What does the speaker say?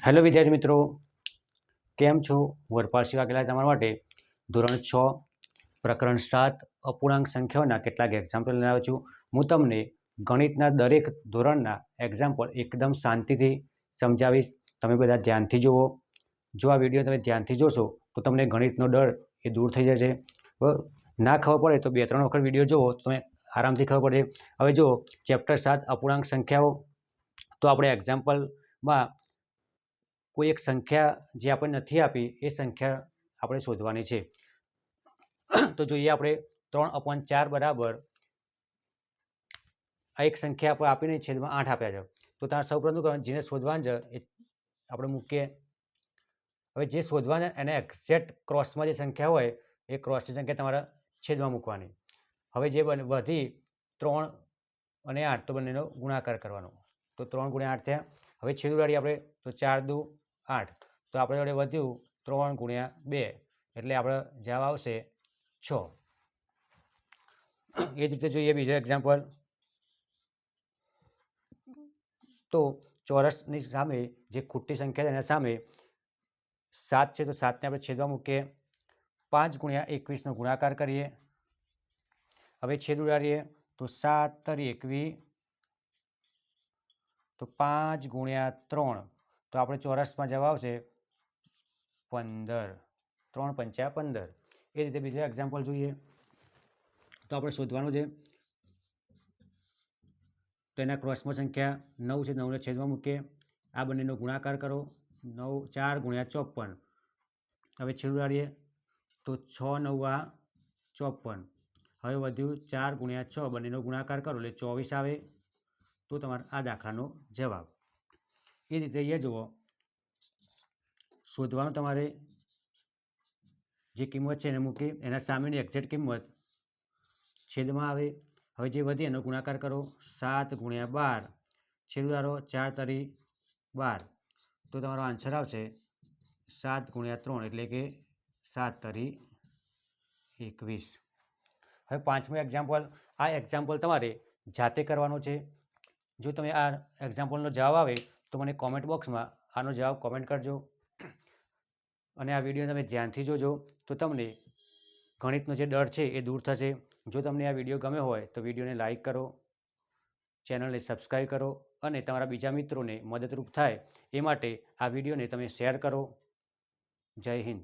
Hello વિદ્યાર્થી મિત્રો, કેમ છો? વરપારસી વાગેલા તમારા માટે ધોરણ 6 પ્રકરણ 7 અપૂર્ણાંક સંખ્યાઓના કેટલાક એક્ઝામ્પલ લઈને આવ્યો છું. હું તમને ગણિતના દરેક ધોરણના એક્ઝામ્પલ એકદમ શાંતિથી સમજાવીશ. તમે બધા ધ્યાનથી જુઓ. જો આ વિડીયો તમે ધ્યાનથી જોશો તો તમને ગણિતનો ડર એ દૂર થઈ જશે. ના ખબર પડે તો 2-3 વખત વિડીયો જુઓ, તમે આરામથી ખબર પડે. હવે જો ચેપ્ટર 7 અપૂર્ણાંક સંખ્યાઓ, તો આપણે એક્ઝામ્પલમાં કોઈ એક સંખ્યા જે આપણે નથી આપી એ સંખ્યા આપણે શોધવાની છે. તો જોઈએ આપણે 3/4 બરાબર આ એક સંખ્યા આપણે આપીને છેદમાં 8 આપ્યા છે. તો તમારે સૌપ્રથમ કરવાનું, જેને શોધવાનું છે એ આપણે મૂકીએ. હવે જે શોધવાના એને એક્ઝેક્ટ ક્રોસમાં જે સંખ્યા હોય એ ક્રોસની સંખ્યા તમારે છેદમાં મૂકવાની. હવે જે વધી 3 અને 8, તો બંનેનો ગુણાકાર કરવાનો. તો 3 × 8 થયા. હવે છેદ ઉડાડીએ આપણે, તો 4 દુ 8. તો આપણે જોડે વધ્યું 3 × 2, એટલે આપણે જવાબ આવશે 6. એ જ રીતે જોઈએ બીજો એક્ઝામ્પલ. તો ચોરસની સામે જે ખુટ્ટી સંખ્યા છે એના સામે 7 છે, તો 7ને આપણે છેદમાં મૂકીએ. 5 × 21 નો ગુણાકાર કરીએ. હવે છેદ ઉડાડીએ, તો 7 * 21, તો 5 × 3, તો આપણે ચોરસમાં જવાબ આવશે 15. 3 × 5 = 15. એ રીતે બીજો એક્ઝામ્પલ જોઈએ. તો આપણે શોધવાનું છે, તો એના ક્રોસમાં સંખ્યા 9 છે, 9ને છેદમાં મૂકીએ. આ બંનેનો ગુણાકાર કરો. 4 × 54. હવે છેદ ઉડાડીએ, તો 6 × 9 = 54. હવે વધ્યું 4 × 6, બંનેનો ગુણાકાર કરો એટલે 24 આવે. તો તમારે આ દાખલાનો જવાબ. એ રીતે અહીંયા જુઓ, શોધવાનું તમારે જે કિંમત છે એને મૂકી, એના સામેની એક્ઝેક્ટ કિંમત છેદમાં આવે. હવે જે વધી એનો ગુણાકાર કરો. 7 × 12, છેદ ઉડાડો, 4 * 12, તો તમારો આન્સર આવશે 7 × 3, એટલે કે 7 * 21. હવે પાંચમું એક્ઝામ્પલ. આ એક્ઝામ્પલ તમારે જાતે કરવાનો છે. જો તમે આ એક્ઝામ્પલનો જવાબ આવે તો મને કોમેન્ટ બોક્સમાં આનો જવાબ કોમેન્ટ કરજો. અને આ વિડીયો તમે ધ્યાનથી જોજો, તો તમને ગણિતનો જે ડર છે એ દૂર થશે. જો તમને આ વિડીયો ગમ્યો હોય તો વિડીયોને લાઈક કરો, ચેનલને સબસ્ક્રાઈબ કરો, અને તમારા બીજા મિત્રોને મદદરૂપ થાય એ માટે આ વિડીયોને તમે શેર કરો. જય હિન્દ.